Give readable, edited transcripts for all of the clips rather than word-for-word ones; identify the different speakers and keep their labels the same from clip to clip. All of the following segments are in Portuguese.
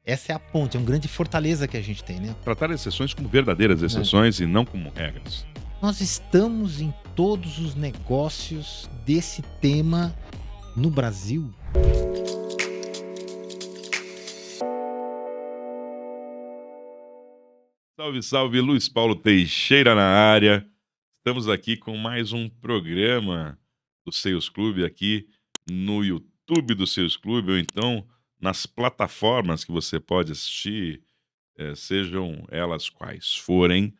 Speaker 1: Essa é a ponte, é uma grande fortaleza que a gente tem, né?
Speaker 2: Tratar exceções como verdadeiras
Speaker 1: Né?
Speaker 2: exceções e não como regras.
Speaker 1: Nós estamos em todos os negócios desse tema no Brasil.
Speaker 2: Salve, salve, Luiz Paulo Teixeira na área. Estamos aqui com mais um programa do Sales Clube aqui no YouTube do Sales Clube ou então nas plataformas que você pode assistir, sejam elas quais forem.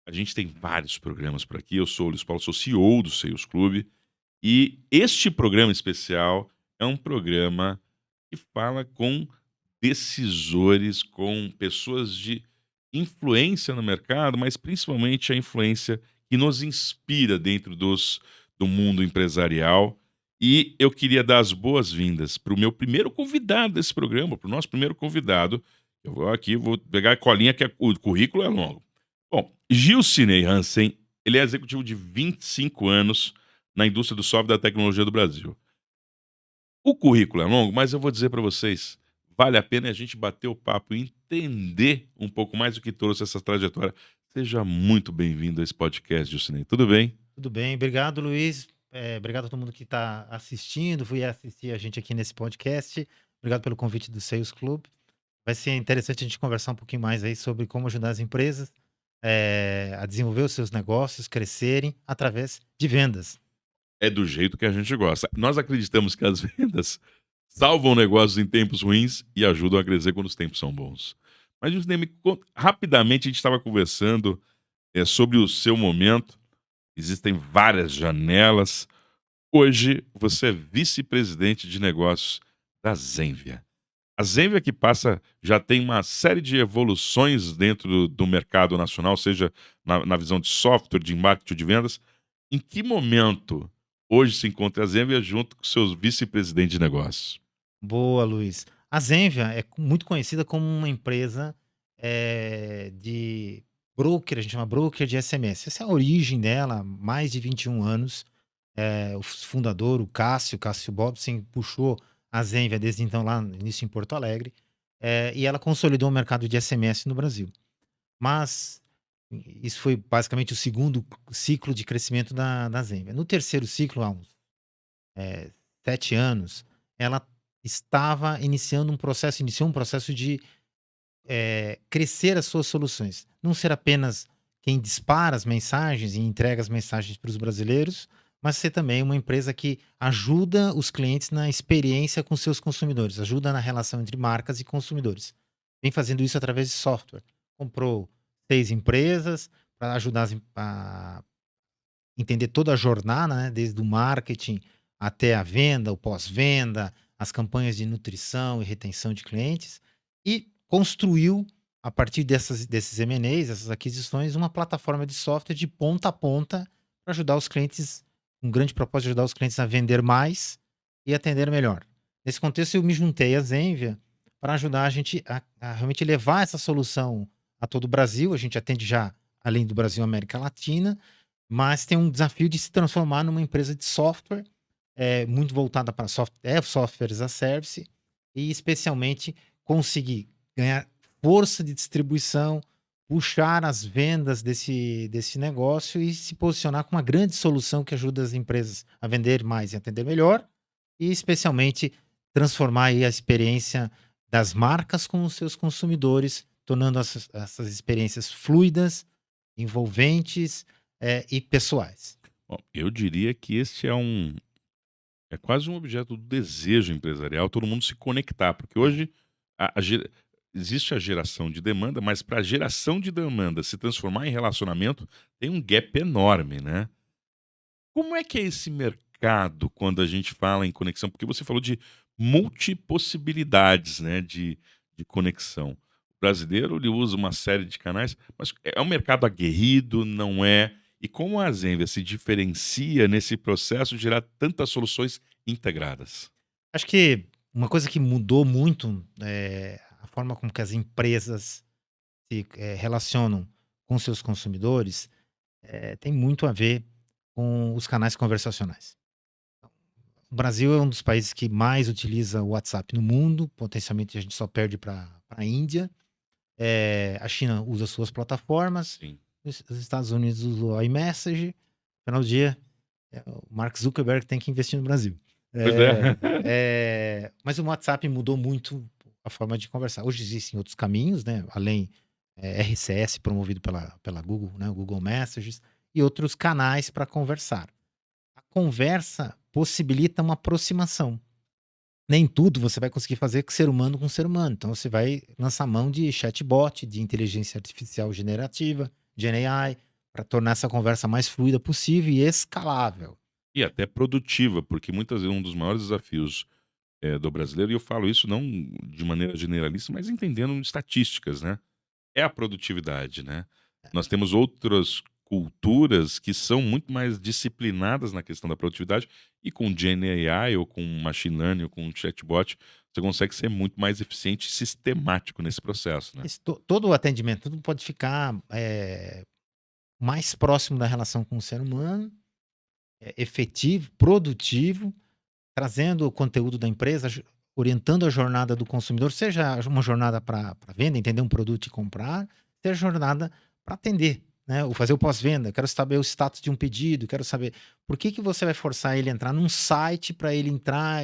Speaker 2: A gente tem vários programas por aqui. Eu sou o Luiz Paulo, sou CEO do Sales Clube e este programa especial é um programa que fala com decisores, com pessoas de influência no mercado, mas principalmente a influência que nos inspira dentro do mundo empresarial. E eu queria dar as boas-vindas para o meu primeiro convidado desse programa, para o nosso primeiro convidado. Eu vou aqui, vou pegar a colinha, que o currículo é longo. Bom, Gilcinei Hansen, ele é executivo de 25 anos na indústria do software e da tecnologia do Brasil. O currículo é longo, mas eu vou dizer para vocês, vale a pena a gente bater o papo e entender um pouco mais o que trouxe essa trajetória. Seja muito bem-vindo a esse podcast, Gilcinei. Tudo bem?
Speaker 1: Tudo bem, obrigado, Luiz. Obrigado a todo mundo que está assistindo, fui assistir a gente aqui nesse podcast. Obrigado pelo convite do Sales Club. Vai ser interessante a gente conversar um pouquinho mais aí sobre como ajudar as empresas a desenvolver os seus negócios, crescerem através de vendas.
Speaker 2: É do jeito que a gente gosta. Nós acreditamos que as vendas salvam negócios em tempos ruins e ajudam a crescer quando os tempos são bons. Mas, Gilcinei, rapidamente a gente estava conversando sobre o seu momento. Existem várias janelas. Hoje você é vice-presidente de negócios da Zenvia. A Zenvia que passa, já tem uma série de evoluções dentro do mercado nacional, seja na visão de software, de marketing, de vendas. Em que momento hoje se encontra a Zenvia junto com seus vice-presidentes de negócios?
Speaker 1: Boa, Luiz. A Zenvia é muito conhecida como uma empresa de broker, a gente chama broker de SMS. Essa é a origem dela, há mais de 21 anos. O fundador, o Cássio Bobsin, puxou a Zenvia desde então lá no início em Porto Alegre, e ela consolidou o mercado de SMS no Brasil. Mas isso foi basicamente o segundo ciclo de crescimento da Zenvia. No terceiro ciclo, há uns 7 anos, ela iniciou um processo de crescer as suas soluções. Não ser apenas quem dispara as mensagens e entrega as mensagens para os brasileiros, mas ser também uma empresa que ajuda os clientes na experiência com seus consumidores, ajuda na relação entre marcas e consumidores. Vem fazendo isso através de software. Comprou 6 empresas para ajudar a entender toda a jornada, né, desde o marketing até a venda, o pós-venda, as campanhas de nutrição e retenção de clientes, e construiu, a partir desses M&As, essas aquisições, uma plataforma de software de ponta a ponta para ajudar os clientes, um grande propósito de ajudar os clientes a vender mais e atender melhor. Nesse contexto, eu me juntei à Zenvia para ajudar a gente a realmente levar essa solução a todo o Brasil. A gente atende já, além do Brasil, a América Latina, mas tem um desafio de se transformar numa empresa de software, muito voltada para software as a service, e especialmente conseguir ganhar força de distribuição, puxar as vendas desse negócio e se posicionar com uma grande solução que ajuda as empresas a vender mais e atender melhor, e especialmente transformar aí a experiência das marcas com os seus consumidores, tornando essas experiências fluidas, envolventes, e pessoais.
Speaker 2: Bom, eu diria que este é quase um objeto do desejo empresarial, todo mundo se conectar, porque hoje a, a gera- existe a geração de demanda, mas para a geração de demanda se transformar em relacionamento, tem um gap enorme, né? Como é que é esse mercado quando a gente fala em conexão? Porque você falou de multipossibilidades, né, de conexão. O brasileiro ele usa uma série de canais, mas é um mercado aguerrido, não é? E como a Zenvia se diferencia nesse processo de gerar tantas soluções integradas?
Speaker 1: Acho que uma coisa que mudou muito, a forma como que as empresas se, relacionam com seus consumidores, tem muito a ver com os canais conversacionais. O Brasil é um dos países que mais utiliza o WhatsApp no mundo, potencialmente a gente só perde para a Índia, a China usa suas plataformas,
Speaker 2: Sim.
Speaker 1: os Estados Unidos usam o iMessage. No final do dia, o Mark Zuckerberg tem que investir no Brasil.
Speaker 2: Pois é.
Speaker 1: Mas o WhatsApp mudou muito a forma de conversar. Hoje existem outros caminhos, né? Além RCS promovido pela Google, né? O Google Messages, e outros canais para conversar. A conversa possibilita uma aproximação. Nem tudo você vai conseguir fazer com ser humano com ser humano. Então você vai lançar mão de chatbot, de inteligência artificial generativa, GenAI, para tornar essa conversa mais fluida possível e escalável.
Speaker 2: E até produtiva, porque muitas vezes um dos maiores desafios do brasileiro, e eu falo isso não de maneira generalista, mas entendendo estatísticas, né? É a produtividade, né? Nós temos outras culturas que são muito mais disciplinadas na questão da produtividade e com GenAI ou com Machine Learning ou com chatbot, você consegue ser muito mais eficiente e sistemático nesse processo, né?
Speaker 1: Todo o atendimento, tudo pode ficar mais próximo da relação com o ser humano, efetivo, produtivo, trazendo o conteúdo da empresa, orientando a jornada do consumidor, seja uma jornada para venda, entender um produto e comprar, seja jornada para atender, né? Ou fazer o pós-venda. Quero saber o status de um pedido, quero saber por que você vai forçar ele a entrar num site para ele entrar,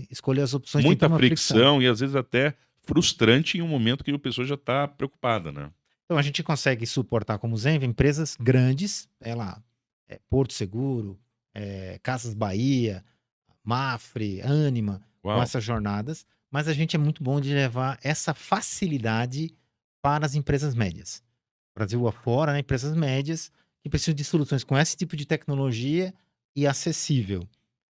Speaker 1: escolher as opções. Tem
Speaker 2: Muita
Speaker 1: uma
Speaker 2: fricção e às vezes até frustrante em um momento que a pessoa já está preocupada, né?
Speaker 1: Então a gente consegue suportar como Zenvia empresas grandes, Porto Seguro, Casas Bahia, Mafre, Ânima, com
Speaker 2: Uau,
Speaker 1: essas jornadas, mas a gente é muito bom de levar essa facilidade para as empresas médias. Brasil afora, né, empresas médias que precisam de soluções com esse tipo de tecnologia e acessível.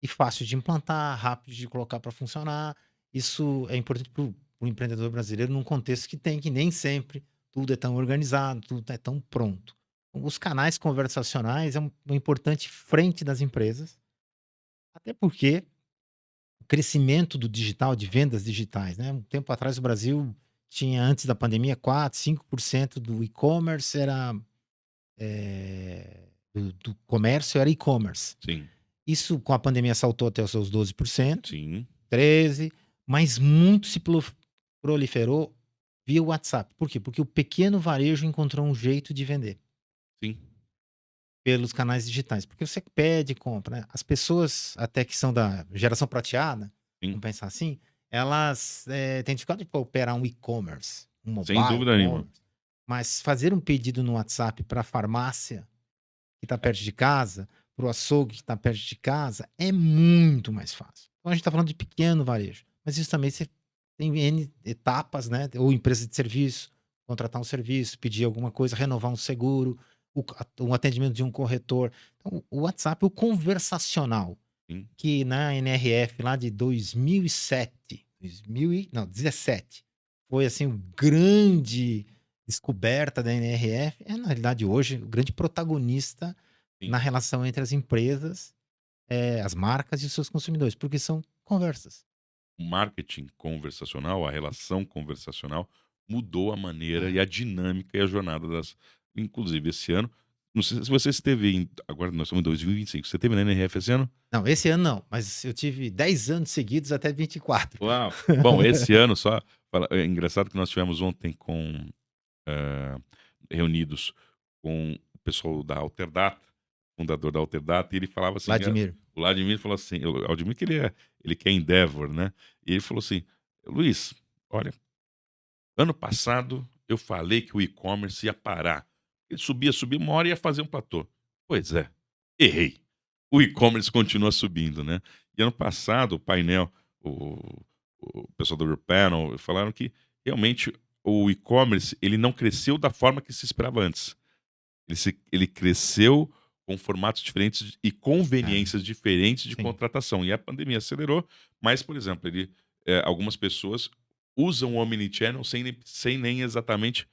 Speaker 1: E fácil de implantar, rápido de colocar para funcionar. Isso é importante para o empreendedor brasileiro num contexto que nem sempre tudo é tão organizado, tudo é tão pronto. Os canais conversacionais é uma importante frente das empresas, até porque o crescimento do digital, de vendas digitais, né? Um tempo atrás o Brasil tinha, antes da pandemia, 4, 5% do e-commerce era do comércio era e-commerce.
Speaker 2: sim,
Speaker 1: Isso com a pandemia saltou até os seus 12%,
Speaker 2: sim,
Speaker 1: 13%, mas muito se proliferou via WhatsApp. Por quê? Porque o pequeno varejo encontrou um jeito de vender
Speaker 2: sim,
Speaker 1: pelos canais digitais. Porque você pede e compra, né? As pessoas, até que são da geração prateada,
Speaker 2: sim.
Speaker 1: vamos pensar assim, elas têm dificuldade de operar um e-commerce, um
Speaker 2: Sem
Speaker 1: mobile
Speaker 2: dúvida nenhuma.
Speaker 1: commerce. Mas fazer um pedido no WhatsApp para a farmácia que está perto de casa, para o açougue que está perto de casa, é muito mais fácil. Então a gente está falando de pequeno varejo. Mas isso também você tem N etapas, né? Ou empresa de serviço, contratar um serviço, pedir alguma coisa, renovar um seguro, o atendimento de um corretor. Então, o WhatsApp, o conversacional,
Speaker 2: Sim.
Speaker 1: que na NRF lá de 2007, 17, foi assim o grande descoberta da NRF, na realidade hoje o grande protagonista
Speaker 2: Sim.
Speaker 1: na relação entre as empresas, as marcas e os seus consumidores, porque são conversas.
Speaker 2: O marketing conversacional, a relação conversacional, mudou a maneira e a dinâmica e a jornada das. Inclusive, esse ano. Não sei se você esteve em. Agora nós estamos em 2025. Você teve na NRF esse ano?
Speaker 1: Não, esse ano não, mas eu tive 10 anos seguidos até 24.
Speaker 2: Uau! Bom, esse ano só. É engraçado que nós tivemos ontem eh, reunidos com o pessoal da Alterdata, fundador da Alterdata, e ele falava assim.
Speaker 1: Vladimir.
Speaker 2: O Vladimir falou assim, o Vladimir que ele quer Endeavor, né? E ele falou assim, Luiz, olha, ano passado eu falei que o e-commerce ia parar. Ele subia, uma hora ia fazer um platô. Pois é, errei. O e-commerce continua subindo, né? E ano passado o painel, o, o pessoal do Panel falaram que realmente o e-commerce ele não cresceu da forma que se esperava antes. Ele cresceu com formatos diferentes e conveniências diferentes de
Speaker 1: Sim.
Speaker 2: contratação. E a pandemia acelerou, mas, por exemplo, algumas pessoas usam o Omnichannel sem nem exatamente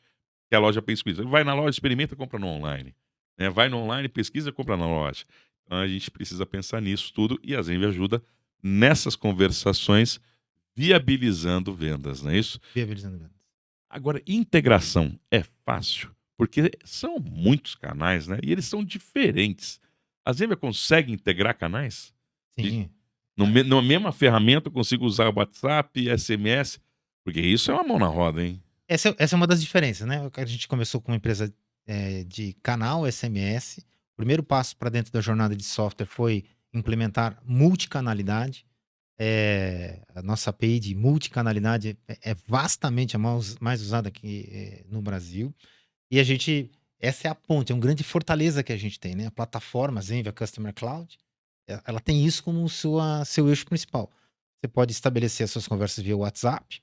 Speaker 2: que a loja pesquisa. Vai na loja, experimenta, compra no online. Né? Vai no online, pesquisa, compra na loja. Então a gente precisa pensar nisso tudo e a Zenvia ajuda nessas conversações viabilizando vendas, não é isso?
Speaker 1: Viabilizando vendas.
Speaker 2: Agora, integração é fácil? Porque são muitos canais, né? E eles são diferentes. A Zenvia consegue integrar canais?
Speaker 1: Sim.
Speaker 2: Na mesma ferramenta eu consigo usar WhatsApp, SMS, Porque isso é uma mão na roda, hein?
Speaker 1: Essa é uma das diferenças, né? A gente começou com uma empresa de canal SMS. O primeiro passo para dentro da jornada de software foi implementar multicanalidade. A nossa API de multicanalidade é vastamente a mais usada aqui no Brasil. E essa é a ponte, é uma grande fortaleza que a gente tem, né? A plataforma Zenvia Customer Cloud, ela tem isso como seu eixo principal. Você pode estabelecer as suas conversas via WhatsApp,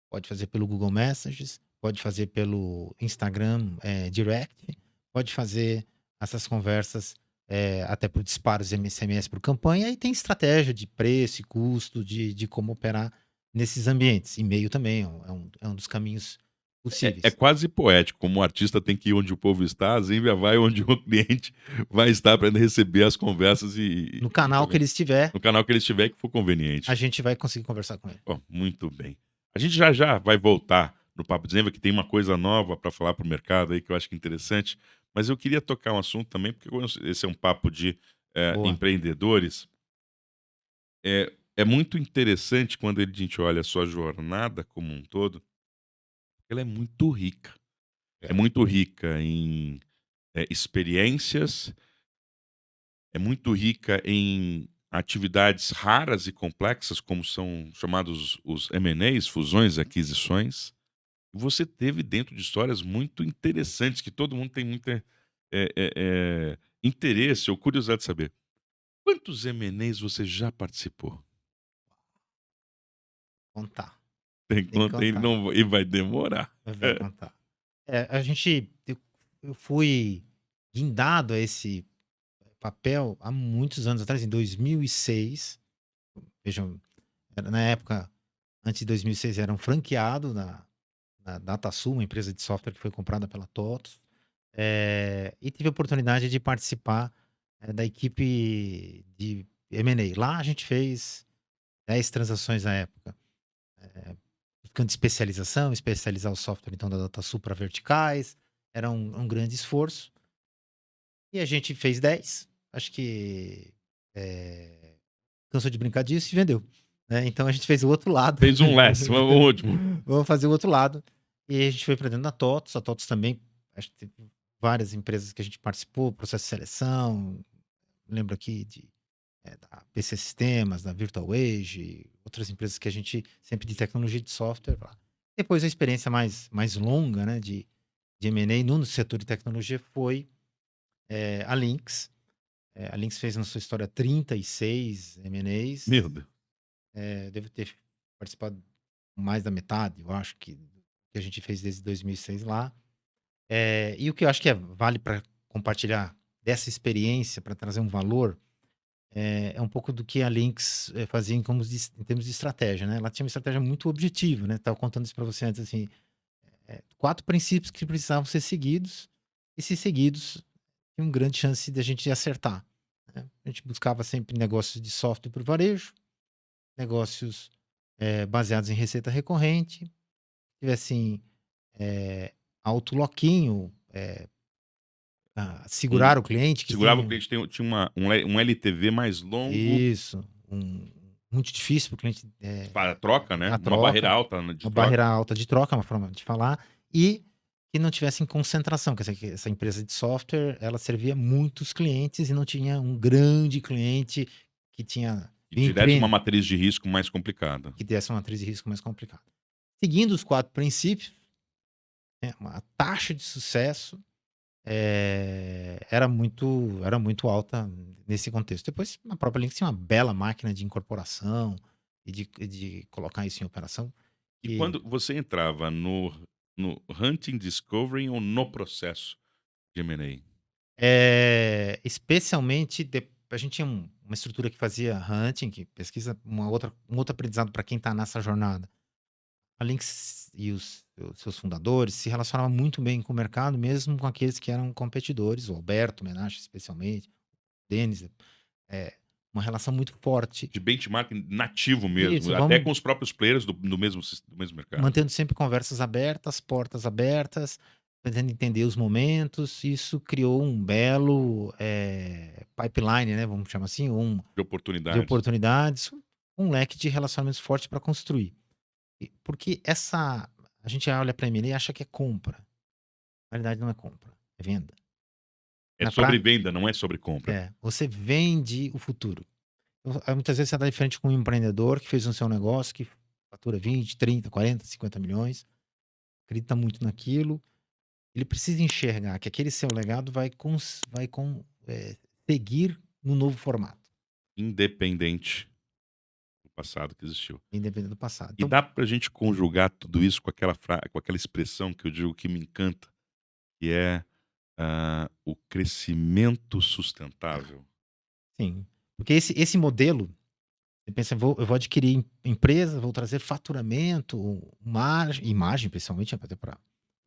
Speaker 1: pode fazer pelo Google Messages, pode fazer pelo Instagram Direct, pode fazer essas conversas até por disparos SMS por campanha, e tem estratégia de preço e custo, de como operar nesses ambientes. E-mail também é um dos caminhos
Speaker 2: É
Speaker 1: possíveis.
Speaker 2: quase poético, como o artista tem que ir onde o povo está, a Zenvia vai onde o cliente vai estar para receber as conversas
Speaker 1: No canal que ele estiver,
Speaker 2: no canal que ele estiver que for
Speaker 1: a
Speaker 2: conveniente.
Speaker 1: gente vai conseguir conversar com ele.
Speaker 2: Ó, muito bem. A gente já já vai voltar no Papo de Zenvia, que tem uma coisa nova para falar para o mercado aí que eu acho que é interessante, mas eu queria tocar um assunto também, porque esse é um papo de
Speaker 1: Boa.
Speaker 2: empreendedores. É muito interessante quando a gente olha a sua jornada como um todo, ela é muito rica. É
Speaker 1: É.
Speaker 2: muito rica em experiências, é muito rica em atividades raras e complexas, como são chamados os M&As, fusões e aquisições. Você teve dentro de histórias muito interessantes, que todo mundo tem muito interesse ou curiosidade de saber. Quantos M&As você já participou?
Speaker 1: Contar.
Speaker 2: Tem
Speaker 1: Tem que
Speaker 2: conta e,
Speaker 1: contar.
Speaker 2: não, e vai demorar.
Speaker 1: Vai contar. Eu fui guindado a esse papel há muitos anos atrás, em 2006. Vejam, na época, antes de 2006, era um franqueado na DataSul, uma empresa de software que foi comprada pela TOTOS. E tive a oportunidade de participar da equipe de M&A. Lá a gente fez 10 transações na época. Buscando especializar o software então da DataSul para verticais. Era um grande esforço. E a gente fez 10. Acho que cansou de brincar disso e vendeu. Né? Então a gente fez o outro lado.
Speaker 2: Fez um last, o último.
Speaker 1: Vamos fazer o outro lado. E a gente foi para dentro da TOTOS. A TOTOS também, acho que teve várias empresas que a gente participou, processo de seleção. Lembro aqui da PC Sistemas, da VirtualAge, outras empresas que a gente sempre de tecnologia de software. Lá. Depois a experiência mais longa, né, de M&A no setor de tecnologia foi a Lynx. A Lynx fez na sua história 36
Speaker 2: Meu
Speaker 1: M&As.
Speaker 2: Deus.
Speaker 1: Devo ter participado mais da metade, eu acho, que a gente fez desde 2006 lá. E o que eu acho que vale para compartilhar dessa experiência, para trazer um valor, é um pouco do que a Lynx fazia em termos de estratégia, né? Ela tinha uma estratégia muito objetiva, né? Estava contando isso para você antes, assim, 4 princípios que precisavam ser seguidos, e se seguidos, tem uma grande chance de a gente acertar. Né? A gente buscava sempre negócios de software para o varejo, negócios baseados em receita recorrente, tivessem alto loquinho,
Speaker 2: Um,
Speaker 1: segurar o cliente, que
Speaker 2: segurava o
Speaker 1: tinha
Speaker 2: cliente, tinha um LTV mais longo,
Speaker 1: isso, muito difícil para o cliente
Speaker 2: para troca, né?
Speaker 1: a
Speaker 2: Uma barreira
Speaker 1: troca,
Speaker 2: alta, né, de
Speaker 1: uma
Speaker 2: troca.
Speaker 1: barreira alta de troca, uma forma de falar, e que não tivessem concentração, quer dizer, que essa empresa de software, ela servia muitos clientes e não tinha um grande cliente que tinha
Speaker 2: E tivesse uma
Speaker 1: 20,
Speaker 2: matriz de risco mais complicada.
Speaker 1: que desse uma matriz de risco mais complicada. Seguindo os 4 princípios, né, a taxa de sucesso era muito alta nesse contexto. Depois, a própria Lynx tinha uma bela máquina de incorporação e de colocar isso em operação.
Speaker 2: E
Speaker 1: Que
Speaker 2: quando você entrava no Hunting, Discovery ou no processo de M&A?
Speaker 1: Especialmente, a gente tinha uma estrutura que fazia hunting, que pesquisa, um outro aprendizado para quem está nessa jornada. A Lynx e os seus fundadores se relacionavam muito bem com o mercado, mesmo com aqueles que eram competidores, o Alberto Menache, especialmente, o Denis, uma relação muito forte.
Speaker 2: De benchmark nativo mesmo,
Speaker 1: Isso,
Speaker 2: até
Speaker 1: vamos
Speaker 2: com os próprios players do mesmo mercado.
Speaker 1: mantendo sempre conversas abertas, portas abertas, tentando entender os momentos. Isso criou um belo pipeline, né? Vamos chamar assim,
Speaker 2: De
Speaker 1: de
Speaker 2: oportunidades.
Speaker 1: oportunidades, um leque de relacionamentos forte para construir. Porque a gente olha para M&A e acha que é compra. Na realidade não é compra, é venda.
Speaker 2: É
Speaker 1: Na
Speaker 2: sobre
Speaker 1: pra
Speaker 2: venda, não é sobre compra.
Speaker 1: Você vende o futuro. Então, muitas vezes você está de frente com um empreendedor que fez o seu negócio, que fatura 20, 30, 40, 50 milhões, acredita muito naquilo. Ele precisa enxergar que aquele seu legado seguir no novo formato,
Speaker 2: Independente do passado que existiu.
Speaker 1: independente do passado.
Speaker 2: E
Speaker 1: Então,
Speaker 2: dá pra gente conjugar tudo isso com com aquela expressão que eu digo que me encanta, que é, o crescimento sustentável.
Speaker 1: sim, porque esse modelo, você pensa, eu vou adquirir empresa, vou trazer faturamento, imagem principalmente, até para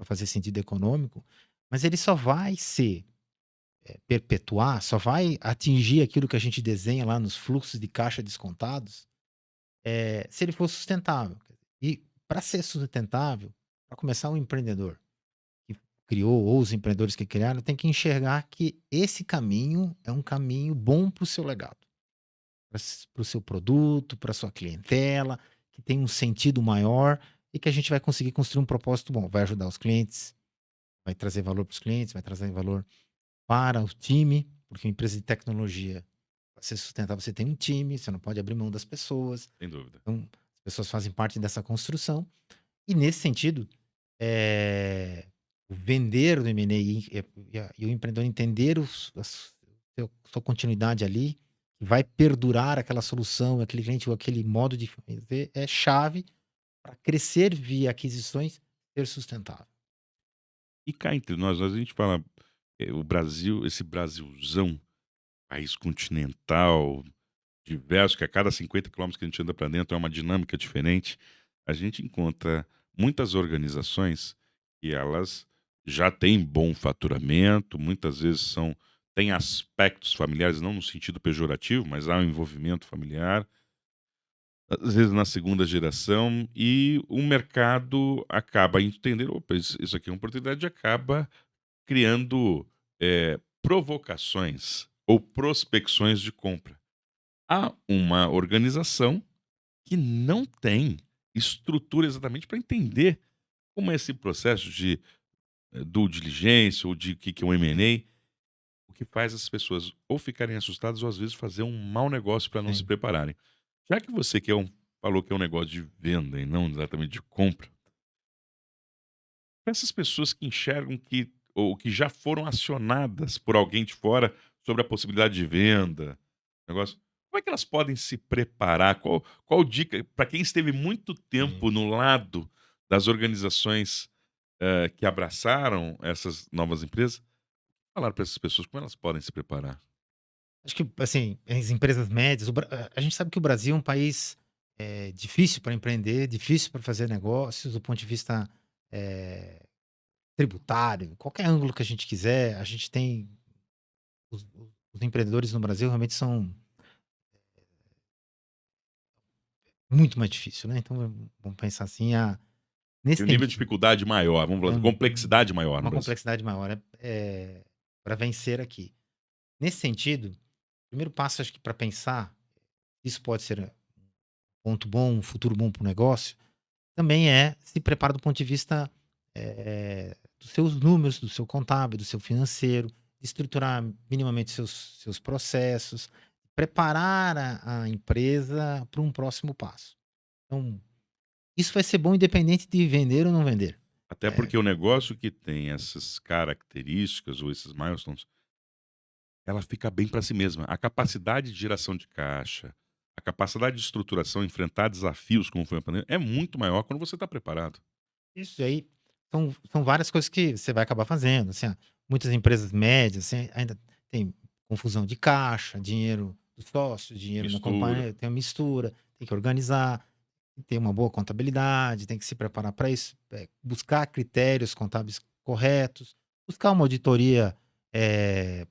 Speaker 1: fazer sentido econômico, mas ele só vai se perpetuar, só vai atingir aquilo que a gente desenha lá nos fluxos de caixa descontados, se ele for sustentável. E para ser sustentável, para começar, o empreendedor que criou, ou os empreendedores que criaram, tem que enxergar que esse caminho é um caminho bom para o seu legado, para o seu produto, para a sua clientela, que tem um sentido maior e que a gente vai conseguir construir um propósito bom. Vai ajudar os clientes, vai trazer valor para os clientes, vai trazer valor para o time, porque uma empresa de tecnologia, para ser sustentável, você tem um time, você não pode abrir mão das pessoas.
Speaker 2: Sem dúvida.
Speaker 1: Então, as pessoas fazem parte dessa construção. E nesse sentido, o vender do M&A e o empreendedor entender sua continuidade ali, que vai perdurar aquela solução, aquele cliente ou aquele modo de fazer, é chave para crescer via aquisições, ser sustentável.
Speaker 2: E cá entre nós, a gente fala, o Brasil, esse Brasilzão, país continental, diverso, que a cada 50 quilômetros que a gente anda para dentro é uma dinâmica diferente. A gente encontra muitas organizações que elas já têm bom faturamento, muitas vezes têm aspectos familiares, não no sentido pejorativo, mas há um envolvimento familiar, às vezes na segunda geração, e o mercado acaba entendendo, opa, isso aqui é uma oportunidade, e acaba criando provocações ou prospecções de compra. Há uma organização que não tem estrutura exatamente para entender como é esse processo de due diligência ou de que é um M&A, o que faz as pessoas ou ficarem assustadas ou às vezes fazer um mau negócio para não se
Speaker 1: Sim.
Speaker 2: prepararem. Já que você falou que é um negócio de venda e não exatamente de compra, para essas pessoas que enxergam que ou que já foram acionadas por alguém de fora sobre a possibilidade de venda, negócio, como é que elas podem se preparar? Qual dica para quem esteve muito
Speaker 1: Sim.
Speaker 2: tempo no lado das organizações, que abraçaram essas novas empresas, falar para essas pessoas como elas podem se preparar?
Speaker 1: Acho que, assim, as empresas médias, a gente sabe que o Brasil é um país difícil para empreender, difícil para fazer negócios, do ponto de vista eh, tributário, qualquer ângulo que a gente quiser, a gente tem. Os empreendedores no Brasil realmente são muito mais difícil, né? Então, vamos pensar assim,
Speaker 2: Tem
Speaker 1: nesse
Speaker 2: um nível de
Speaker 1: sentido,
Speaker 2: dificuldade maior, vamos falar
Speaker 1: é
Speaker 2: assim, complexidade maior no
Speaker 1: uma
Speaker 2: Brasil.
Speaker 1: complexidade maior para vencer aqui. Nesse sentido, o primeiro passo, acho que para pensar, isso pode ser um ponto bom, um futuro bom para o negócio, também se preparar do ponto de vista, dos seus números, do seu contábil, do seu financeiro, estruturar minimamente seus processos, preparar a empresa para um próximo passo. Então, isso vai ser bom independente de vender ou não vender.
Speaker 2: Até
Speaker 1: Eh,
Speaker 2: porque o negócio que tem essas características ou esses milestones, ela fica bem para si mesma. A capacidade de geração de caixa, a capacidade de estruturação, enfrentar desafios como foi a pandemia, é muito maior quando você está preparado.
Speaker 1: isso aí são várias coisas que você vai acabar fazendo, assim, muitas empresas médias, assim, ainda tem confusão de caixa, dinheiro dos sócios, dinheiro na
Speaker 2: Mistura.
Speaker 1: companhia, tem uma mistura, tem que organizar, ter uma boa contabilidade, tem que se preparar para isso, buscar critérios contábeis corretos, buscar uma auditoria, eh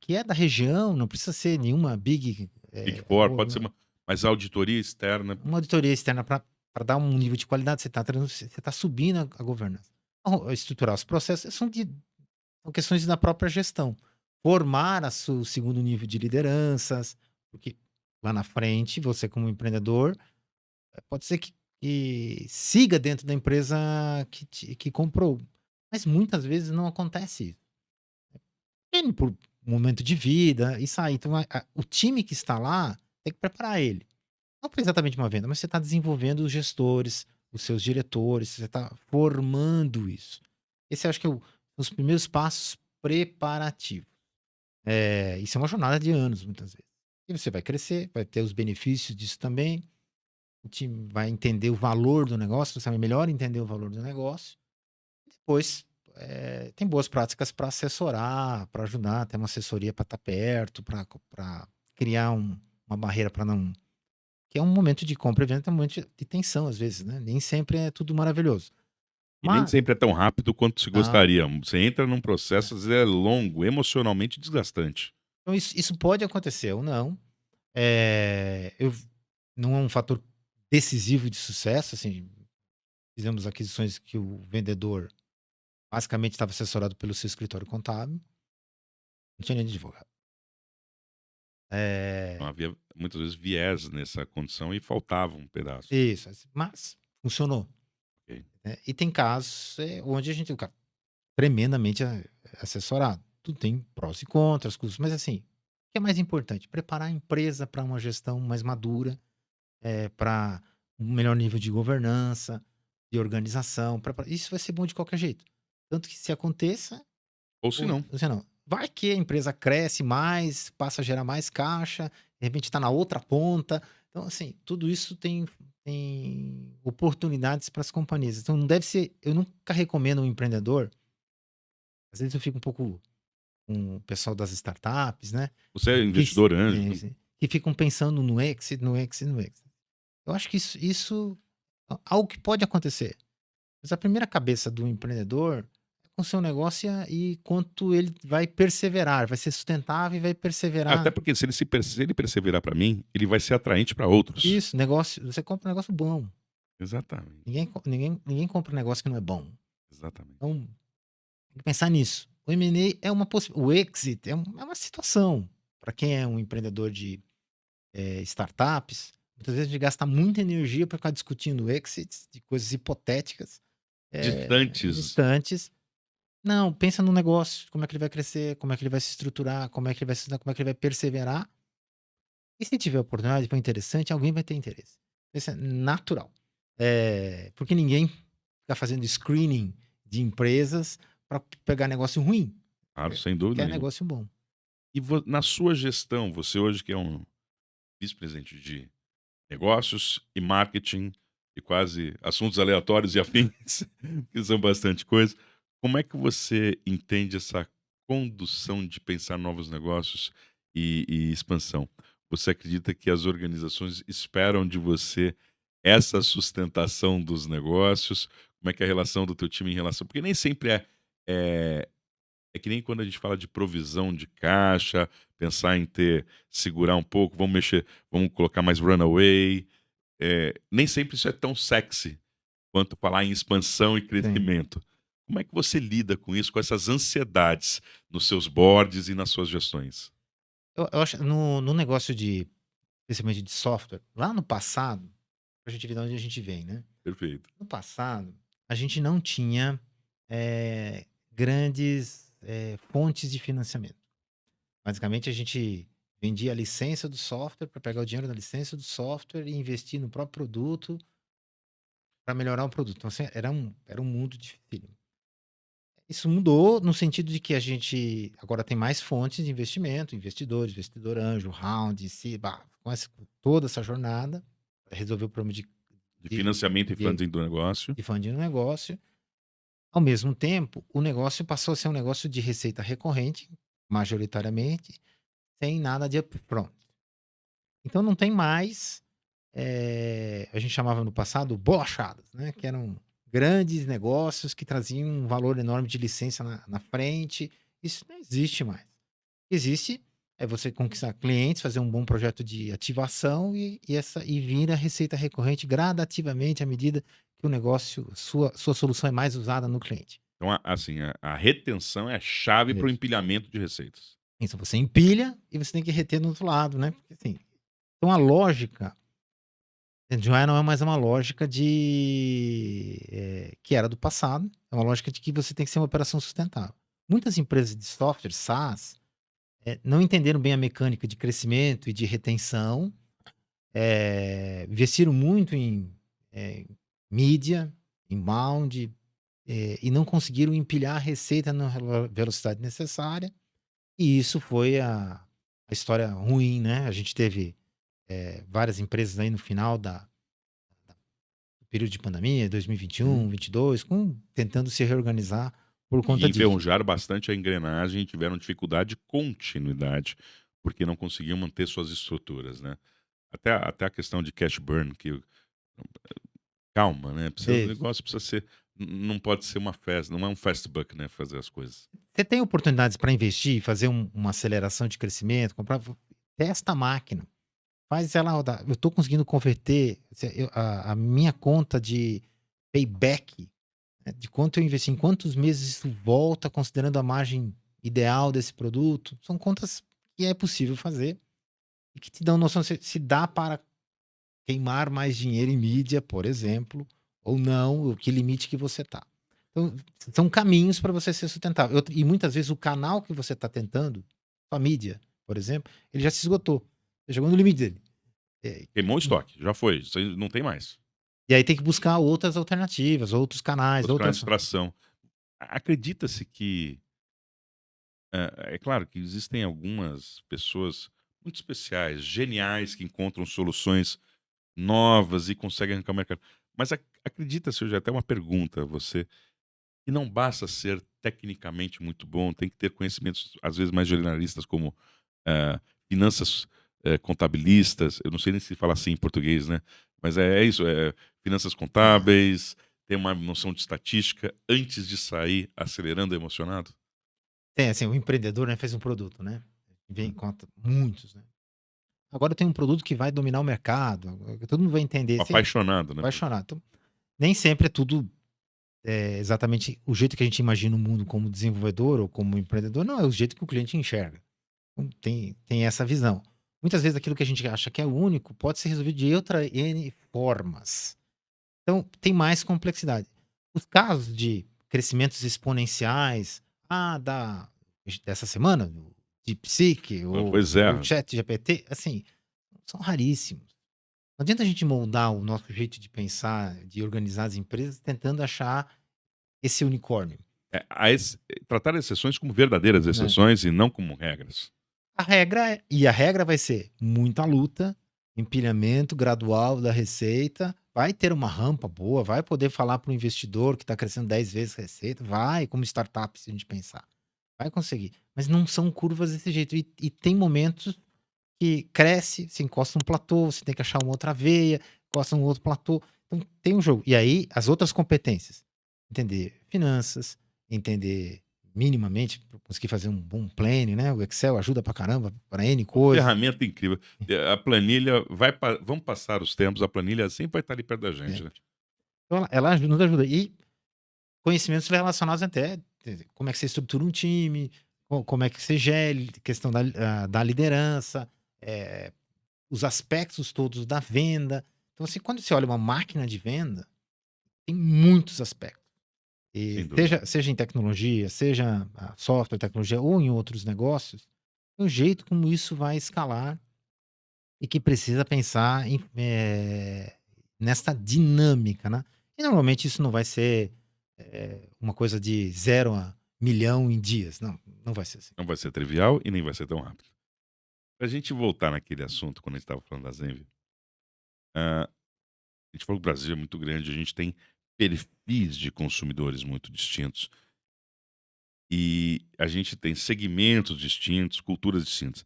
Speaker 1: que é da região, não precisa ser nenhuma big,
Speaker 2: Big Four, pode ser mas a auditoria externa,
Speaker 1: uma auditoria externa para dar um nível de qualidade, você tá subindo a governança. Então, estruturar os processos são questões da própria gestão. Formar o segundo nível de lideranças, porque lá na frente, você como empreendedor, pode ser que que siga dentro da empresa que comprou. Mas muitas vezes não acontece isso. Ele por momento de vida, isso aí. Então o time que está lá tem que preparar ele. Não para exatamente uma venda, mas você está desenvolvendo os gestores, os seus diretores, você está formando isso. Esse eu acho que é os primeiros passos preparativos. Isso é uma jornada de anos, muitas vezes. E você vai crescer, vai ter os benefícios disso também. O time vai entender o valor do negócio, você vai melhor entender o valor do negócio. Depois, tem boas práticas para assessorar, para ajudar, tem uma assessoria para estar perto, para criar uma barreira para não. Que é um momento de compra e venda, é um momento de tensão, às vezes, né? Nem sempre é tudo maravilhoso.
Speaker 2: E nem
Speaker 1: Mas,
Speaker 2: sempre é tão rápido quanto se
Speaker 1: não,
Speaker 2: gostaria. Você entra num
Speaker 1: é.
Speaker 2: processo, às vezes é longo, emocionalmente desgastante.
Speaker 1: Então, isso pode acontecer ou não. Não é um fator decisivo de sucesso, assim, fizemos aquisições que o vendedor basicamente estava assessorado pelo seu escritório contábil, não tinha nem advogado.
Speaker 2: Então
Speaker 1: É,
Speaker 2: havia muitas vezes viés nessa condição e faltava um pedaço.
Speaker 1: isso, assim, mas funcionou,
Speaker 2: Ok.
Speaker 1: né. E tem casos, onde o cara tremendamente assessorado. Tudo tem prós e contras, custos, mas assim, o que é mais importante? Preparar a empresa para uma gestão mais madura, para um melhor nível de governança, de organização, isso vai ser bom de qualquer jeito. Tanto que se aconteça,
Speaker 2: Ou se
Speaker 1: ou
Speaker 2: não.
Speaker 1: você não, vai que a empresa cresce mais, passa a gerar mais caixa, de repente está na outra ponta. Então, assim, tudo isso tem oportunidades para as companhias. Então não deve ser, eu nunca recomendo um empreendedor, às vezes eu fico um pouco com o pessoal das startups, né,
Speaker 2: Você é
Speaker 1: que
Speaker 2: investidor anjo, né?
Speaker 1: que ficam pensando no exit, no exit, no exit. Eu acho que isso é algo que pode acontecer, mas a primeira cabeça do empreendedor é com o seu negócio e quanto ele vai perseverar, vai ser sustentável e vai
Speaker 2: Até
Speaker 1: perseverar.
Speaker 2: porque se ele perseverar para mim, ele vai ser atraente para outros.
Speaker 1: Isso, negócio, você compra um negócio bom.
Speaker 2: Exatamente,
Speaker 1: Ninguém compra um negócio que não é bom.
Speaker 2: exatamente.
Speaker 1: Então, tem que pensar nisso. O M&A é uma o exit é uma situação. Para quem é um empreendedor de, startups, muitas vezes a gente gasta muita energia para ficar discutindo exits de coisas hipotéticas,
Speaker 2: Distantes.
Speaker 1: distantes. Não, pensa no negócio, como é que ele vai crescer, como é que ele vai se estruturar, como é que ele vai se como é que ele vai perseverar. E se tiver oportunidade, for interessante, alguém vai ter interesse. Isso é natural. Porque ninguém fica fazendo screening de empresas para pegar negócio ruim.
Speaker 2: Claro, sem dúvida
Speaker 1: Quer
Speaker 2: nenhuma.
Speaker 1: negócio bom.
Speaker 2: E na sua gestão, você hoje que é um vice-presidente de negócios e marketing e quase assuntos aleatórios e afins, que são bastante coisa, como é que você entende essa condução de pensar novos negócios e expansão? Você acredita que as organizações esperam de você essa sustentação dos negócios? Como é que é a relação do teu time em relação, porque nem sempre é é que nem quando a gente fala de provisão de caixa, pensar em ter segurar um pouco, vamos mexer, vamos colocar mais runaway, nem sempre isso é tão sexy quanto falar em expansão e
Speaker 1: Sim.
Speaker 2: crescimento. Como é que você lida com isso, com essas ansiedades nos seus boards e nas suas gestões?
Speaker 1: Eu acho no negócio de, principalmente de software, lá no passado, pra gente ver de onde a gente vem, né.
Speaker 2: Perfeito.
Speaker 1: No passado, a gente não tinha, grandes, fontes de financiamento. Basicamente, a gente vendia a licença do software para pegar o dinheiro da licença do software e investir no próprio produto para melhorar o produto. Então, assim, era um mundo difícil. Isso mudou no sentido de que a gente agora tem mais fontes de investimento, investidores, investidor anjo, round, com toda essa jornada para resolver o problema
Speaker 2: De
Speaker 1: de,
Speaker 2: financiamento e
Speaker 1: de,
Speaker 2: funding do negócio.
Speaker 1: de funding no negócio. Ao mesmo tempo, o negócio passou a ser um negócio de receita recorrente, majoritariamente, sem nada de upfront. Então não tem mais, a gente chamava no passado bolachadas, né, que eram grandes negócios que traziam um valor enorme de licença na frente. Isso não existe mais. Existe é você conquistar clientes, fazer um bom projeto de ativação e vir a receita recorrente gradativamente à medida que o negócio, sua solução é mais usada no cliente.
Speaker 2: Então, assim, a retenção é a chave para o
Speaker 1: Isso.
Speaker 2: empilhamento de receitas.
Speaker 1: Isso, você empilha e você tem que reter do outro lado, né, porque assim, então a lógica Já não é mais uma lógica que era do passado, é uma lógica de que você tem que ser uma operação sustentável. Muitas empresas de software, SaaS, não entenderam bem a mecânica de crescimento e de retenção, investiram muito em mídia, inbound, e não conseguiram empilhar a receita na velocidade necessária, e isso foi a história ruim, né? A gente teve várias empresas aí no final do período de pandemia, 2021,
Speaker 2: Uhum.
Speaker 1: 2022, tentando se reorganizar por
Speaker 2: E
Speaker 1: conta disso.
Speaker 2: enferrujaram bastante a engrenagem e tiveram dificuldade de continuidade, porque não conseguiam manter suas estruturas, né. Até a questão de cash burn que calma, né, o
Speaker 1: Você
Speaker 2: negócio precisa ser não pode ser uma festa, não é um fast buck, né, fazer as coisas.
Speaker 1: você tem oportunidades para investir, fazer uma aceleração de crescimento, comprar, testa a máquina, faz ela rodar. Eu estou conseguindo converter a minha conta de payback, né, de quanto eu investi, em quantos meses isso volta, considerando a margem ideal desse produto. São contas que é possível fazer e que te dão noção se dá para queimar mais dinheiro em mídia, por exemplo, ou não, o que limite que você tá. Então, são caminhos para você ser sustentável. E muitas vezes o canal que você está tentando, a mídia, por exemplo, ele já se esgotou. Você chegou no limite dele. É,
Speaker 2: Queimou o estoque, já foi, isso aí não tem mais.
Speaker 1: e aí tem que buscar outras alternativas, outros canais,
Speaker 2: Outros canais de
Speaker 1: outras.
Speaker 2: extração. Acredita-se que é claro que existem algumas pessoas muito especiais, geniais, que encontram soluções novas e conseguem arrancar o mercado. Mas acredita-se, hoje é até uma pergunta a você, que não basta ser tecnicamente muito bom, tem que ter conhecimentos, às vezes, mais generalistas, como eh, finanças contabilistas, eu não sei nem se fala assim em português, né? Mas é isso, finanças
Speaker 1: Ah,
Speaker 2: contábeis, ter uma noção de estatística antes de sair acelerando emocionado?
Speaker 1: tem assim, o empreendedor, né, fez um produto, né? Vem conta muitos, né? Agora eu tenho um produto que vai dominar o mercado, todo mundo vai entender. Você
Speaker 2: Apaixonado, né?
Speaker 1: vai chorar. Então, nem sempre é tudo exatamente o jeito que a gente imagina o mundo como desenvolvedor ou como empreendedor, não é o jeito que o cliente enxerga. Então, tem essa visão. Muitas vezes aquilo que a gente acha que é único pode ser resolvido de outra N formas. Então, tem mais complexidade. Os casos de crescimentos exponenciais, dessa semana, do DeepSeek
Speaker 2: Pois
Speaker 1: ou
Speaker 2: é,
Speaker 1: ChatGPT, assim, são raríssimos. Não adianta a gente moldar o nosso jeito de pensar, de organizar as empresas, tentando achar esse unicórnio,
Speaker 2: tratar exceções como verdadeiras
Speaker 1: né.
Speaker 2: exceções e não como regras.
Speaker 1: A regra vai ser muita luta, empilhamento gradual da receita, vai ter uma rampa boa, vai poder falar para o investidor que está crescendo 10 vezes a receita, vai, como startup, se a gente pensar, vai conseguir, mas não são curvas desse jeito. E tem momentos que cresce, se encosta um platô, você tem que achar uma outra veia, encosta um outro platô. Então tem um jogo. E aí as outras competências, entender finanças, entender minimamente, conseguir fazer um bom planning, né? O Excel ajuda pra caramba para N
Speaker 2: Uma
Speaker 1: coisas.
Speaker 2: ferramenta incrível. A planilha vão passar os tempos, a planilha sempre vai estar ali perto da gente, né?
Speaker 1: Sempre. Então ela nos ajuda. E conhecimentos relacionados até como é que você estrutura um time, como é que você gere, questão da liderança, eh, os aspectos todos da venda. Então, assim, quando você olha uma máquina de venda, tem muitos aspectos. E
Speaker 2: Sem dúvida.
Speaker 1: seja em tecnologia, seja software, tecnologia ou em outros negócios, tem um jeito como isso vai escalar e que precisa pensar nessa dinâmica, né? E normalmente isso não vai ser uma coisa de 0 a 1.000.000 em dias. Não, não vai ser assim.
Speaker 2: Não vai ser trivial e nem vai ser tão rápido. Pra gente voltar naquele assunto, quando a gente estava falando da Zenvia, a gente falou que o Brasil é muito grande, a gente tem perfis de consumidores muito distintos. E a gente tem segmentos distintos, culturas distintas.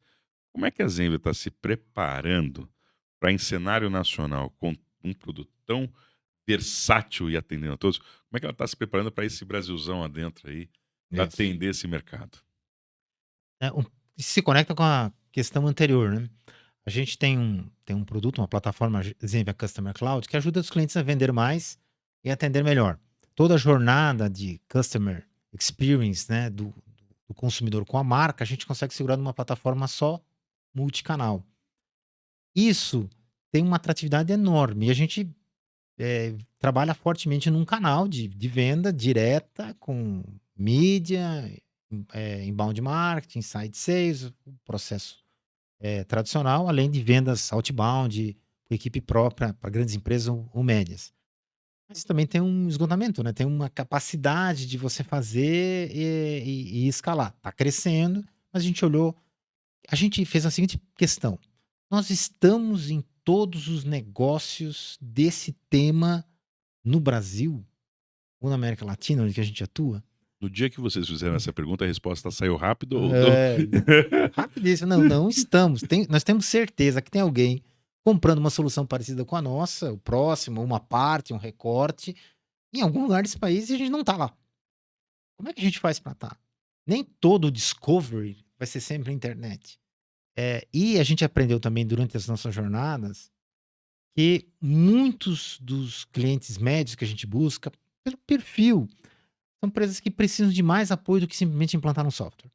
Speaker 2: Como é que a Zenvia está se preparando para, em cenário nacional, com um produto tão versátil e atendendo a todos, como é que ela está se preparando para esse Brasilzão adentro aí, para
Speaker 1: Isso.
Speaker 2: atender esse mercado?
Speaker 1: Se conecta com a questão anterior, né? A gente tem um produto, uma plataforma Zenvia Customer Cloud, que ajuda os clientes a vender mais e atender melhor. Toda a jornada de customer experience, né, do consumidor com a marca, a gente consegue segurar numa plataforma só, multicanal. Isso tem uma atratividade enorme. E a gente trabalha fortemente num canal de venda direta com mídia, inbound marketing, inside sales, o processo tradicional, além de vendas outbound, com equipe própria para grandes empresas ou médias. Mas também tem um esgotamento, né? Tem uma capacidade de você fazer e escalar. Está crescendo, mas a gente fez a seguinte questão: nós estamos em todos os negócios desse tema no Brasil ou na América Latina, onde que a gente atua?
Speaker 2: No dia que vocês fizeram essa pergunta, a resposta saiu rápido ou
Speaker 1: É, rapidíssimo. Não, não estamos. Nós temos certeza que tem alguém comprando uma solução parecida com a nossa, o próximo, uma parte, um recorte, em algum lugar desse país e a gente não está lá. Como é que a gente faz para estar? Nem todo o discovery vai ser sempre a internet. E a gente aprendeu também durante as nossas jornadas que muitos dos clientes médios que a gente busca, pelo perfil, são empresas que precisam de mais apoio do que simplesmente implantar um software.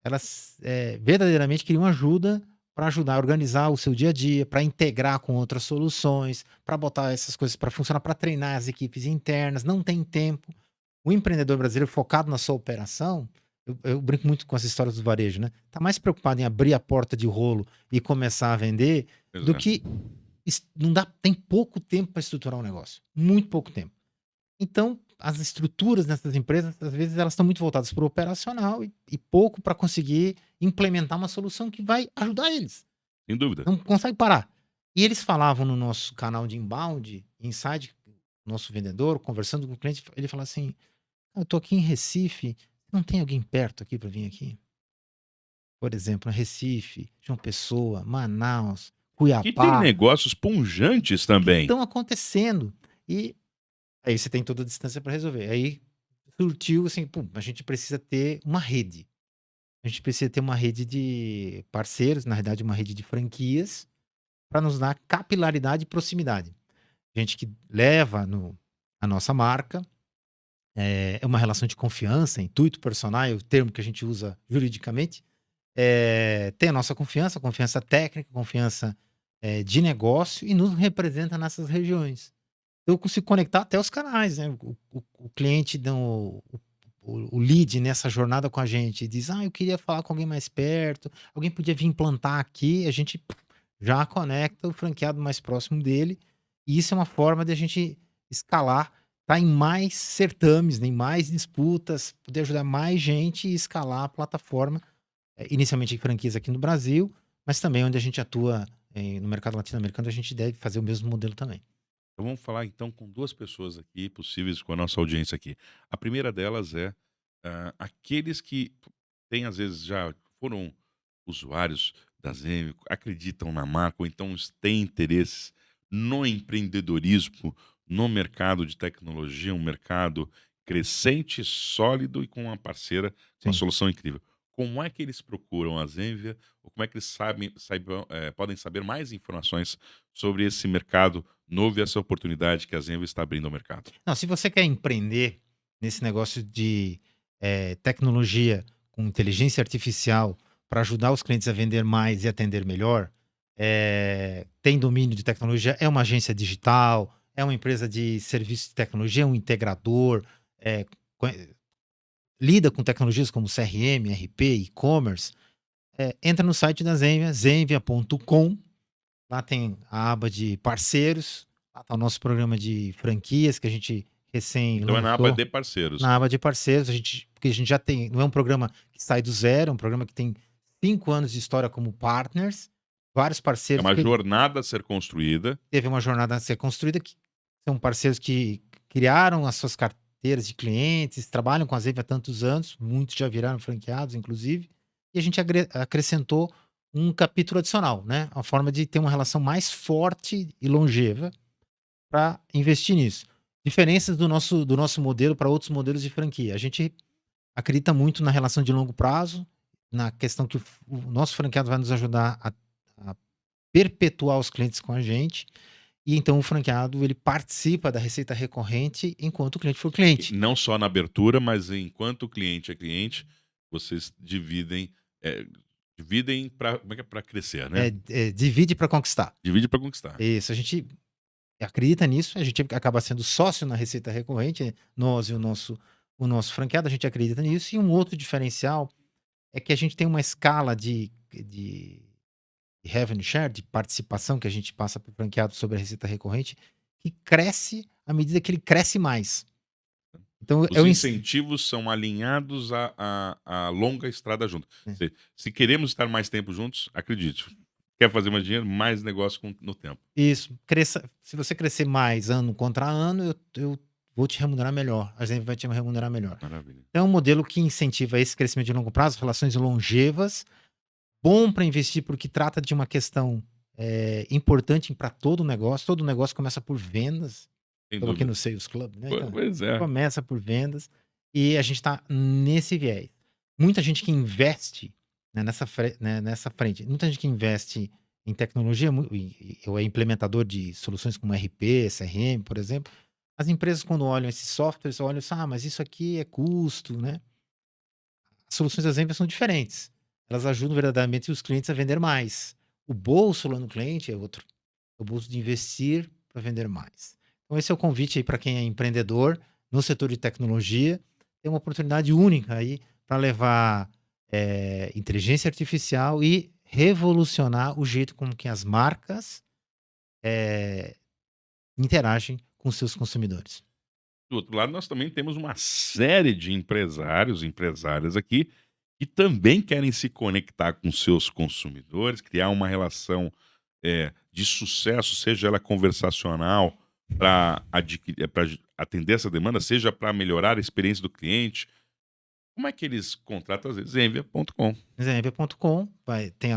Speaker 1: Elas verdadeiramente queriam ajuda para ajudar a organizar o seu dia a dia, para integrar com outras soluções, para botar essas coisas para funcionar, para treinar as equipes internas. Não tem tempo. O empreendedor brasileiro focado na sua operação, eu brinco muito com as histórias do varejo, né? Tá mais preocupado em abrir a porta de rolo e começar a vender do
Speaker 2: Exato.
Speaker 1: que não dá, tem pouco tempo para estruturar um negócio, muito pouco tempo. Então, as estruturas dessas empresas, às vezes, elas estão muito voltadas para o operacional e pouco para conseguir implementar uma solução que vai ajudar eles.
Speaker 2: Sem dúvida.
Speaker 1: Não consegue parar. E eles falavam no nosso canal de inbound, inside, nosso vendedor, conversando com o cliente, ele fala assim: "Ah, eu tô aqui em Recife, não tem alguém perto aqui para vir aqui?" Por exemplo, Recife, João Pessoa, Manaus,
Speaker 2: Que tem
Speaker 1: Cuiabá,
Speaker 2: negócios punjantes
Speaker 1: que
Speaker 2: também.
Speaker 1: estão acontecendo. E aí você tem toda a distância para resolver. Aí surtiu assim, pum, a gente precisa ter uma rede. A gente precisa ter uma rede de parceiros, na realidade, uma rede de franquias, para nos dar capilaridade e proximidade. Gente que leva a nossa marca, é uma relação de confiança, intuito personal, é o termo que a gente usa juridicamente. Tem a nossa confiança, confiança técnica, confiança de negócio e nos representa nessas regiões. Eu consigo conectar até os canais, né? O cliente dá o lead nessa jornada com a gente, diz: "Ah, eu queria falar com alguém mais perto, alguém podia vir implantar aqui", a gente já conecta o franqueado mais próximo dele, e isso é uma forma de a gente escalar, tá em mais certames, né, em mais disputas, poder ajudar mais gente e escalar a plataforma, inicialmente em franquias aqui no Brasil, mas também onde a gente atua, no mercado latino-americano, a gente deve fazer o mesmo modelo também.
Speaker 2: Então vamos falar então com 2 pessoas aqui possíveis com a nossa audiência aqui. A primeira delas é, aqueles que têm às vezes já foram usuários da Zenvia, acreditam na marca ou então têm interesses no empreendedorismo, no mercado de tecnologia, um mercado crescente, sólido e com uma parceira, uma
Speaker 1: Sim.
Speaker 2: solução incrível. Como é que eles procuram a Zenvia ou como é que eles podem saber mais informações sobre esse mercado novo e essa oportunidade que a Zenvia está abrindo ao mercado?
Speaker 1: Não, se você quer empreender nesse negócio de tecnologia com inteligência artificial para ajudar os clientes a vender mais e atender melhor, tem domínio de tecnologia, é uma agência digital, é uma empresa de serviço de tecnologia, é um integrador, eh, conhe lida com tecnologias como CRM, RP, e-commerce, entra no site da Zenvia, zenvia.com. Lá tem a aba de parceiros, lá tá o nosso programa de franquias que a gente recém
Speaker 2: Então é na aba
Speaker 1: lançou.
Speaker 2: de parceiros.
Speaker 1: Na aba de parceiros, porque a gente já tem, não é um programa que sai do zero, é um programa que tem 5 anos de história como partners, vários
Speaker 2: É
Speaker 1: parceiros
Speaker 2: uma
Speaker 1: que
Speaker 2: jornada a ser construída.
Speaker 1: teve uma jornada a ser construída, que são parceiros que criaram as suas carteiras de clientes, trabalham com a Zenvia há tantos anos, muitos já viraram franqueados, inclusive, e a gente acrescentou um capítulo adicional, né? A forma de ter uma relação mais forte e longeva para investir nisso. Diferenças do nosso modelo para outros modelos de franquia. A gente acredita muito na relação de longo prazo, na questão que o nosso franqueado vai nos ajudar a perpetuar os clientes com a gente, e então o franqueado ele participa da receita recorrente enquanto o cliente for
Speaker 2: E
Speaker 1: cliente.
Speaker 2: não só na abertura, mas enquanto cliente é cliente, vocês Dividem para como é que é? Para crescer, né?
Speaker 1: Divide para conquistar.
Speaker 2: Divide para conquistar.
Speaker 1: Isso, a gente acredita nisso, a gente acaba sendo sócio na receita recorrente, nós e o nosso franqueado, a gente acredita nisso. E um outro diferencial é que a gente tem uma escala de revenue share, de participação que a gente passa para o franqueado sobre a receita recorrente, que cresce à medida que ele cresce mais. Então,
Speaker 2: Os incentivos são alinhados à longa estrada junto. Se queremos estar mais tempo juntos, acredite, quer fazer mais dinheiro, mais negócio no tempo.
Speaker 1: Isso. Se você crescer mais ano contra ano, eu vou te remunerar melhor. A gente vai te remunerar melhor.
Speaker 2: Maravilha.
Speaker 1: Então, é um modelo que incentiva esse crescimento de longo prazo, relações longevas, bom para investir porque trata de uma questão importante para todo negócio. Todo negócio começa por vendas.
Speaker 2: Sem
Speaker 1: Estamos aqui
Speaker 2: dúvida.
Speaker 1: no Sales Club, né? Então,
Speaker 2: Pois é.
Speaker 1: começa por vendas e a gente está nesse viés. Muita gente que investe, né, nessa frente, muita gente que investe em tecnologia, ou é implementador de soluções como RP, CRM, por exemplo. As empresas, quando olham esses softwares, olham assim, mas isso aqui é custo, né? As soluções das vendas são diferentes. Elas ajudam verdadeiramente os clientes a vender mais. O bolso lá no cliente é outro. É o bolso de investir para vender mais. Então, esse é o convite aí para quem é empreendedor no setor de tecnologia. Tem uma oportunidade única aí para levar inteligência artificial e revolucionar o jeito como que as marcas interagem com seus consumidores.
Speaker 2: Do outro lado, nós também temos uma série de empresários, empresárias aqui, que também querem se conectar com seus consumidores, criar uma relação de sucesso, seja ela conversacional, para atender essa demanda, seja para melhorar a experiência do cliente. Como é que eles contratam? Às vezes, Zenvia.com.
Speaker 1: Zenvia.com tem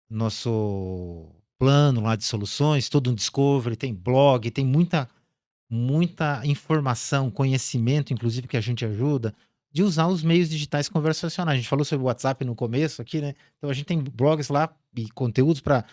Speaker 1: nosso plano lá de soluções, todo um discovery, tem blog, tem muita informação, conhecimento, inclusive, que a gente ajuda, de usar os meios digitais conversacionais. A gente falou sobre o WhatsApp no começo aqui, né? Então a gente tem blogs lá e conteúdos para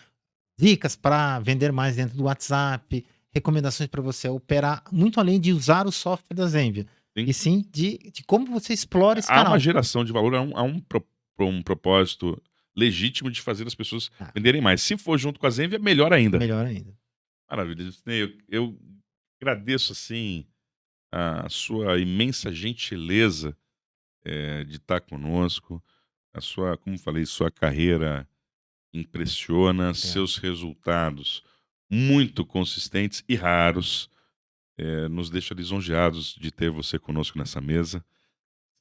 Speaker 1: dicas para vender mais dentro do WhatsApp, recomendações para você operar, muito além de usar o software da Zenvia.
Speaker 2: Sim.
Speaker 1: E sim de como você explora esse
Speaker 2: Há
Speaker 1: canal.
Speaker 2: uma geração de valor, há um propósito legítimo de fazer as pessoas venderem mais. Se for junto com a Zenvia, melhor ainda.
Speaker 1: Melhor ainda.
Speaker 2: Maravilha. Eu agradeço, assim, a sua imensa gentileza de estar conosco. A sua, como falei, sua carreira impressiona, seus resultados muito consistentes e raros. Nos deixa lisonjeados de ter você conosco nessa mesa.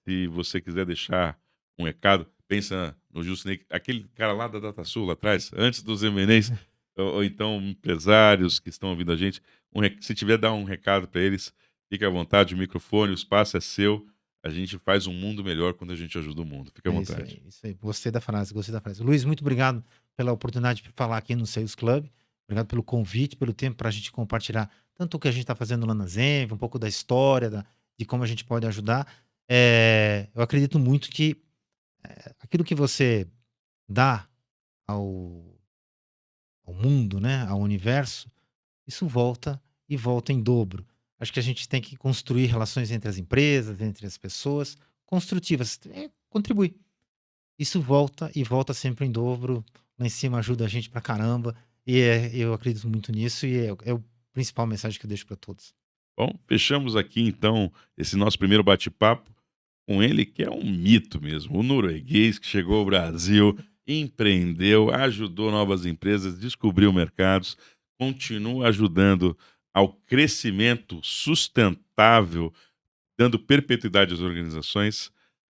Speaker 2: Se você quiser deixar um recado, pensa no Jusney, aquele cara lá da DataSul, lá atrás, antes dos M&As, ou então empresários que estão ouvindo a gente, se tiver, dar um recado para eles, fique à vontade, o microfone, o espaço é seu. A gente faz um mundo melhor quando a gente ajuda o mundo. Fique à vontade.
Speaker 1: Isso aí. Gostei da frase. Luiz, muito obrigado pela oportunidade de falar aqui no Sales Club. Obrigado pelo convite, pelo tempo para a gente compartilhar tanto o que a gente está fazendo lá na Zenvia, um pouco da história, de como a gente pode ajudar. Eu acredito muito que aquilo que você dá ao mundo, né, ao universo, isso volta e volta em dobro. Acho que a gente tem que construir relações entre as empresas, entre as pessoas, construtivas, contribuir. Isso volta e volta sempre em dobro. Lá em cima ajuda a gente pra caramba. E eu acredito muito nisso e é o principal mensagem que eu deixo para todos.
Speaker 2: Bom, fechamos aqui então esse nosso primeiro bate-papo com ele, que é um mito mesmo, o norueguês que chegou ao Brasil, empreendeu, ajudou novas empresas, descobriu mercados, continua ajudando ao crescimento sustentável, dando perpetuidade às organizações,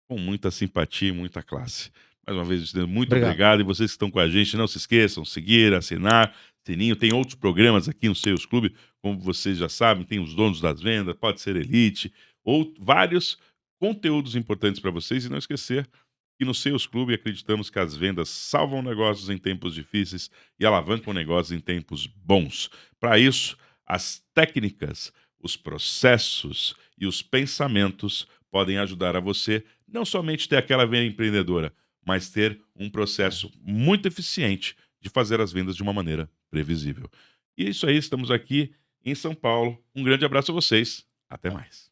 Speaker 2: com muita simpatia e muita classe. Mais uma vez, muito obrigado. E vocês que estão com a gente, não se esqueçam, seguir, assinar, sininho. Tem outros programas aqui no Sales Clube, como vocês já sabem, tem os donos das vendas, pode ser Elite, ou vários conteúdos importantes para vocês. E não esquecer que no Sales Clube acreditamos que as vendas salvam negócios em tempos difíceis e alavancam negócios em tempos bons. Para isso, as técnicas, os processos e os pensamentos podem ajudar a você não somente ter aquela venda empreendedora, mas ter um processo muito eficiente de fazer as vendas de uma maneira previsível. E é isso aí, estamos aqui em São Paulo. Um grande abraço a vocês. Até mais.